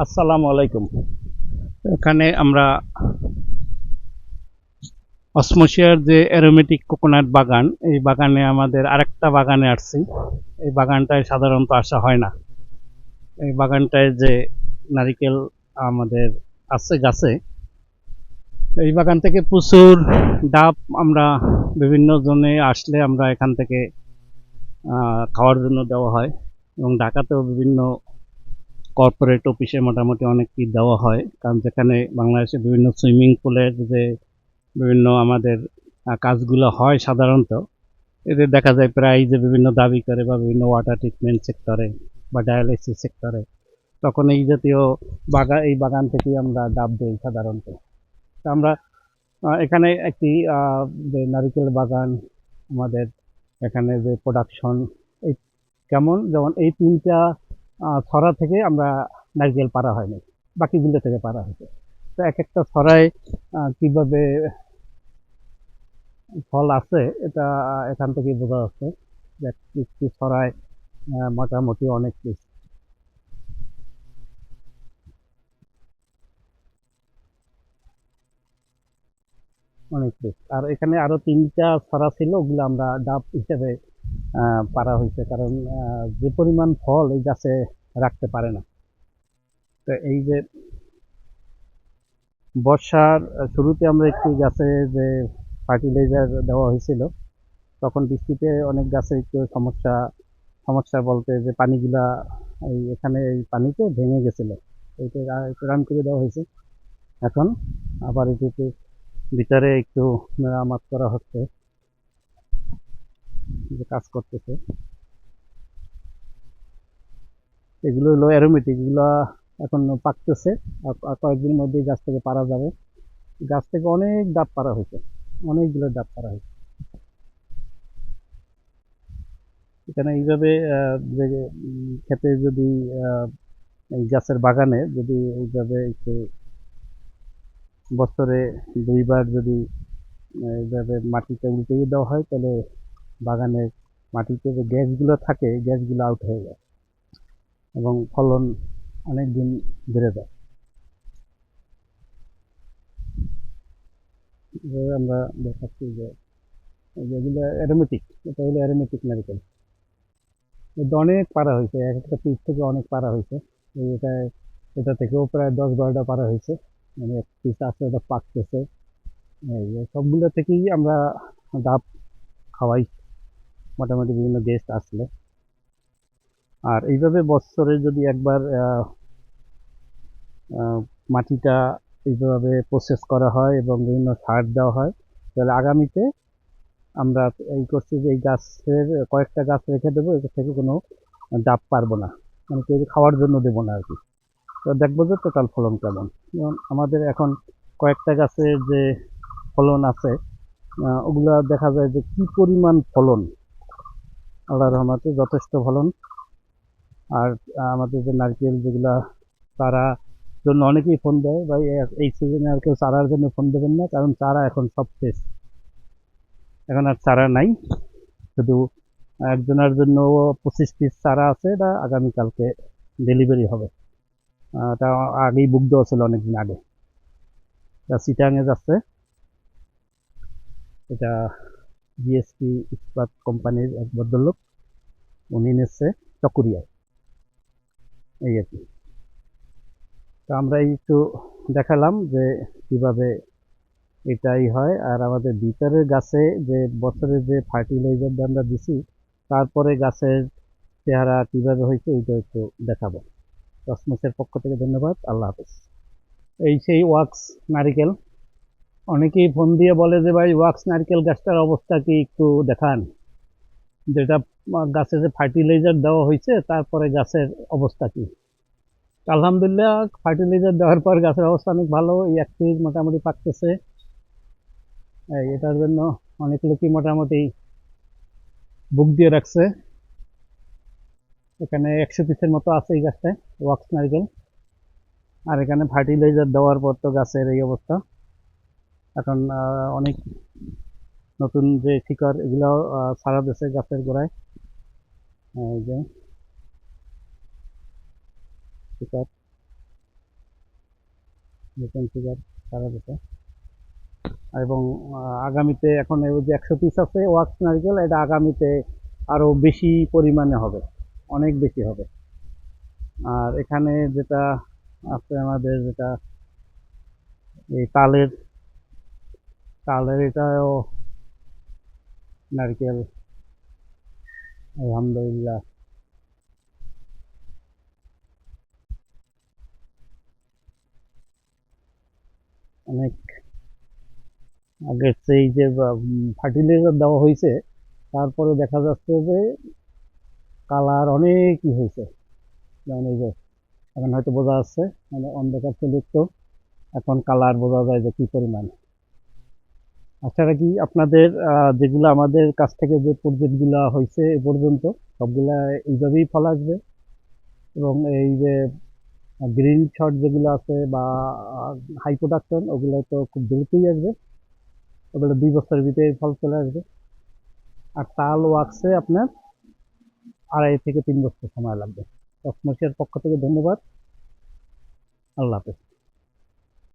আসসালামু আলাইকুম। এখানে আমরা অসমোসিয়ার যে অ্যারোমেটিক কোকোনাট বাগান, এই বাগানে আমাদের আরেকটা বাগানে আসছি। এই বাগানটায় সাধারণত আসা হয় না। এই বাগানটায় যে নারিকেল আমাদের আছে গাছে, এই বাগান থেকে প্রচুর ডাব আমরা বিভিন্ন জনে আসলে আমরা এখান থেকে খাওয়ার জন্য দেওয়া হয়, এবং ঢাকাতেও বিভিন্ন কর্পোরেট অফিসে মোটামুটি অনেক কি দেওয়া হয়, কারণ যেখানে বাংলাদেশে বিভিন্ন সুইমিং পুলের যে বিভিন্ন আমাদের কাজগুলো হয় সাধারণত, এদের দেখা যায় প্রায় যে বিভিন্ন দাবি করে বা বিভিন্ন ওয়াটার ট্রিটমেন্ট সেক্টরে বা ডায়ালিসিস সেক্টরে, তখন এই জাতীয় এই বাগান থেকেই আমরা ডাব দিই সাধারণত। তো আমরা এখানে একটি যে নারিকেল বাগান আমাদের এখানে যে প্রোডাকশন এই কেমন, যেমন এই তিনটা ছড়া থেকে আমরা নারকেল পাড়া হয়নি, বাকিগুলো থেকে পাড়া হয়েছে। তো এক একটা ছড়ায় কিভাবে ফল আছে এটা এখান থেকেই বোঝা যাচ্ছে যে একটি ছড়ায় মোটামুটি অনেক পিস, আর এখানে আরো তিনটা ছড়া ছিল, ওগুলো আমরা ডাব হিসেবে পারা হয়েছে, কারণ যে পরিমাণ ফল এই গাছে রাখতে পারে না। তো এই যে বর্ষার শুরুতে আমরা একটি গাছে যে ফার্টিলাইজার দেওয়া হয়েছিল, তখন বৃষ্টিতে অনেক গাছে একটু সমস্যা, সমস্যা বলতে যে পানিগুলা এই এখানে এই পানিতে ভেঙে গেছিল, এইটা একটু রান করে দেওয়া হয়েছে। এখন আবার এটিতে ভিতরে একটু মেরামত করা হচ্ছে, যে কাজ করতেছে। এগুলো হলো অ্যারোমেটিক, এগুলো এখন পাকতেছে, আর কয়েকদিনের মধ্যে গাছ থেকে পারা যাবে। গাছ থেকে অনেক ডাব পারা হয়েছে, অনেকগুলো ডাব পারা হয়েছে। এখানে এইভাবে যে খেতে যদি এই গাছের বাগানে যদি এইভাবে একটু বছরে দুইবার যদি এইভাবে মাটিতে উল্টিয়ে দেওয়া হয়, তাহলে বাগানের মাটিতে যে গ্যাসগুলো থাকে গ্যাসগুলো আউট হয়ে যায় এবং ফলন অনেক দিন বেড়ে যায়। এভাবে আমরা দেখাচ্ছি যে যেগুলো অ্যারোমেটিক, এটা হলো অ্যারোমেটিক নারিকেল। এটা অনেক পারা হয়েছে, এক একটা পিস থেকে অনেক পারা হয়েছে। এটা এটা থেকেও প্রায় 10-12টা পারা হয়েছে, মানে এক পিস আছে ওটা পাকতেছে। এই যে সবগুলো থেকেই আমরা ডাব খাওয়াই মোটামুটি বিভিন্ন গেস্ট আসলে। আর এইভাবে বছরে যদি একবার আহ, মাটিটা এইভাবে প্রসেস করা হয় এবং বিভিন্ন সার দেওয়া হয়, তাহলে আগামীতে আমরা এই করছি যে এই গাছের কয়েকটা গাছ রেখে দেবো, এটা থেকে কোনো ডাব পারবো না, মানে কেউ খাওয়ার জন্য দেবো না আর কি। তো দেখবো যে টোটাল ফলন কেমন। যেমন আমাদের এখন কয়েকটা গাছের যে ফলন আছে, ওগুলা দেখা যায় যে কি পরিমাণ ফলন, আল্লাহর রহমতে যথেষ্ট ফলন। আর আমাদের যে নারকেল যেগুলা চারা জন্য অনেকেই ফোন দেয়, ভাই এই সিজনে আর কেউ চারার জন্য ফোন দেবেন না, কারণ চারা এখন সব শেষ, এখন আর চারা নাই। শুধু একজনের জন্য 25 পিস চারা আছে, এটা আগামীকালকে ডেলিভারি হবে। এটা আগেই বুক দেওয়া ছিল অনেকদিন আগে। এটা চিটাঙে যাচ্ছে, এটা জিএসপি ইস্পাত কোম্পানির এক ভদ্রলোক, উনি নিচ্ছে চকুরিয়ায়, এই আর কি। তো আমরা একটু দেখালাম যে কিভাবে এটাই হয়। আর আমাদের ভিতরের গাছে যে বছরে যে ফার্টিলাইজার আমরা দিছি, তারপরে গাছের চেহারা কিভাবে হয়েছে ওইটা একটু দেখাবো। কসমোসের পক্ষ থেকে ধন্যবাদ, আল্লাহ হাফেজ। এই সেই ওয়াক্স নারিকেল, অনেকেই ফোন দিয়ে বলে যে ভাই ওয়াক্স নারকেল গাছটার অবস্থা কি একটু দেখান, যেটা গাছে যে ফার্টিলাইজার দেওয়া হয়েছে তারপরে গাছের অবস্থা কি। আলহামদুলিল্লাহ, ফার্টিলাইজার দেওয়ার পর গাছের অবস্থা অনেক ভালো, এই এক পিস মোটামুটি পাকতেছে। এটার জন্য অনেক লোকই মোটামুটি বুক দিয়ে রাখছে। এখানে 100 পিসের মতো আছে এই গাছটায় ওয়াক্স নারকেল। আর এখানে ফার্টিলাইজার দেওয়ার পর তো গাছের এই অবস্থা। এখন অনেক নতুন যে শিকড় এগুলো ছাড়া দিচ্ছে গাছের গোড়ায়, এই যে শিকড়। নতুন ফিগার সারা দেশে। এবং আগামীতে এখন ওই যে 100 পিস আছে ওয়াক্স নারকেল, এটা আগামীতে আরো বেশি পরিমাণে হবে, অনেক বেশি হবে। আর এখানে যেটা আছে আমাদের, যেটা এই তালের তালের এটাও নারকেল, আলহামদুলিল্লাহ অনেক আগের সেই যে ফার্টিলাইজার দেওয়া হয়েছে, তারপরে দেখা যাচ্ছে যে কালার অনেকই হয়েছে। যেমন এই যে এখন হয়তো বোঝা যাচ্ছে, মানে অন্ধকার চলে তো এখন কালার বোঝা যায় যে কি পরিমাণ। আশা রাখি আপনাদের যেগুলো আমাদের কাছ থেকে যে প্রজেক্টগুলো হয়েছে এ পর্যন্ত সবগুলা এইভাবেই ফল আসবে। এবং এই যে গ্রিন শট যেগুলো আছে বা হাই প্রোডাকশন, ওগুলো তো খুব দ্রুতই আসবে, ওগুলো 2 বছরের ভিতরে ফল চলে আসবে। আর তাল ওয়াক্সে আপনার 2.5 থেকে 3 বছর সময় লাগবে। কসমোসের পক্ষ থেকে ধন্যবাদ। আল্লাহ হাফেজ।